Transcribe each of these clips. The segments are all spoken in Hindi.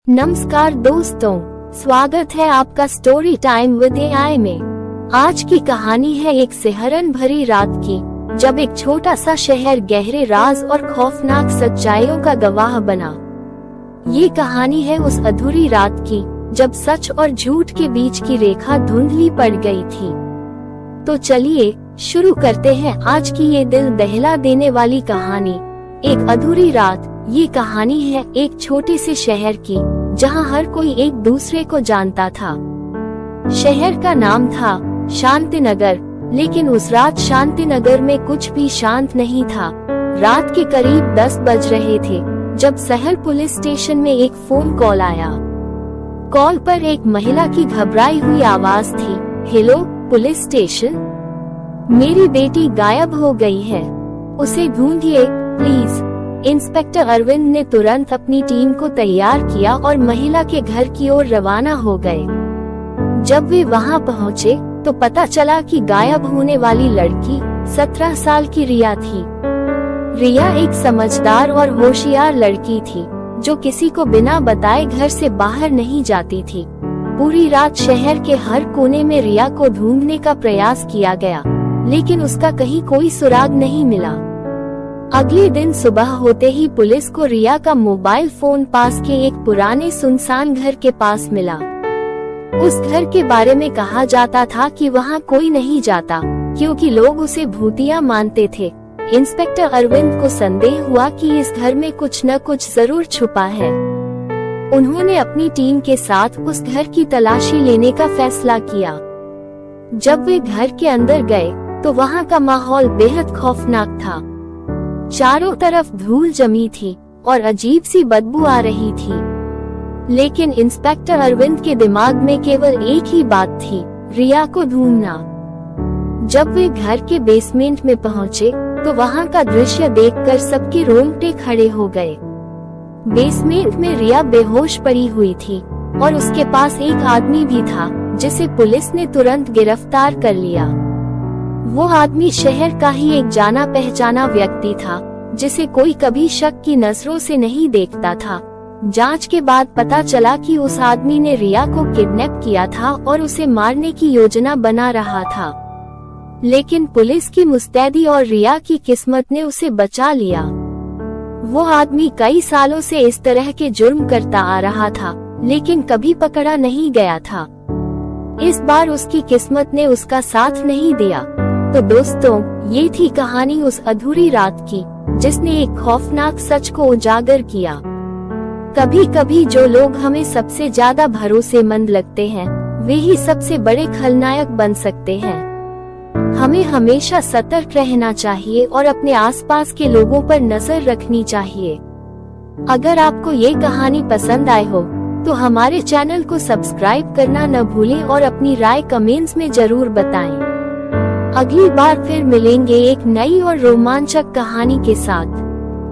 नमस्कार दोस्तों, स्वागत है आपका स्टोरी टाइम विद एआई में। आज की कहानी है एक सिहरन भरी रात की, जब एक छोटा सा शहर गहरे राज और खौफनाक सच्चाइयों का गवाह बना। ये कहानी है उस अधूरी रात की, जब सच और झूठ के बीच की रेखा धुंधली पड़ गई थी। तो चलिए शुरू करते हैं आज की ये दिल दहला देने वाली कहानी, एक अधूरी रात। ये कहानी है एक छोटे से शहर की, जहां हर कोई एक दूसरे को जानता था। शहर का नाम था शांतिनगर, लेकिन उस रात शांतिनगर में कुछ भी शांत नहीं था। रात के करीब 10 बज रहे थे, जब शहर पुलिस स्टेशन में एक फोन कॉल आया। कॉल पर एक महिला की घबराई हुई आवाज थी। हेलो पुलिस स्टेशन, मेरी बेटी गायब हो गई है, उसे ढूंढिए प्लीज। इंस्पेक्टर अरविंद ने तुरंत अपनी टीम को तैयार किया और महिला के घर की ओर रवाना हो गए। जब वे वहां पहुंचे तो पता चला कि गायब होने वाली लड़की 17 साल की रिया थी। रिया एक समझदार और होशियार लड़की थी, जो किसी को बिना बताए घर से बाहर नहीं जाती थी। पूरी रात शहर के हर कोने में रिया को ढूंढने का प्रयास किया गया, लेकिन उसका कहीं कोई सुराग नहीं मिला। अगले दिन सुबह होते ही पुलिस को रिया का मोबाइल फोन पास के एक पुराने सुनसान घर के पास मिला। उस घर के बारे में कहा जाता था कि वहां कोई नहीं जाता, क्योंकि लोग उसे भूतिया मानते थे। इंस्पेक्टर अरविंद को संदेह हुआ कि इस घर में कुछ न कुछ जरूर छुपा है। उन्होंने अपनी टीम के साथ उस घर की तलाशी लेने का फैसला किया। जब वे घर के अंदर गए तो वहां का माहौल बेहद खौफनाक था। चारों तरफ धूल जमी थी और अजीब सी बदबू आ रही थी। लेकिन इंस्पेक्टर अरविंद के दिमाग में केवल एक ही बात थी, रिया को ढूंढना। जब वे घर के बेसमेंट में पहुंचे तो वहां का दृश्य देखकर सबके रोंगटे खड़े हो गए। बेसमेंट में रिया बेहोश पड़ी हुई थी और उसके पास एक आदमी भी था, जिसे पुलिस ने तुरंत गिरफ्तार कर लिया। वो आदमी शहर का ही एक जाना पहचाना व्यक्ति था, जिसे कोई कभी शक की नजरों से नहीं देखता था। जांच के बाद पता चला कि उस आदमी ने रिया को किडनैप किया था और उसे मारने की योजना बना रहा था। लेकिन पुलिस की मुस्तैदी और रिया की किस्मत ने उसे बचा लिया। वो आदमी कई सालों से इस तरह के जुर्म करता आ रहा था, लेकिन कभी पकड़ा नहीं गया था। इस बार उसकी किस्मत ने उसका साथ नहीं दिया। तो दोस्तों, ये थी कहानी उस अधूरी रात की, जिसने एक खौफनाक सच को उजागर किया। कभी कभी जो लोग हमें सबसे ज्यादा भरोसेमंद लगते हैं, वे ही सबसे बड़े खलनायक बन सकते हैं। हमें हमेशा सतर्क रहना चाहिए और अपने आसपास के लोगों पर नजर रखनी चाहिए। अगर आपको ये कहानी पसंद आए हो तो हमारे चैनल को सब्सक्राइब करना न भूलें और अपनी राय कमेंट्स में जरूर बताएं। अगली बार फिर मिलेंगे एक नई और रोमांचक कहानी के साथ।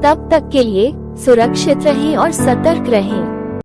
तब तक के लिए सुरक्षित रहें और सतर्क रहें।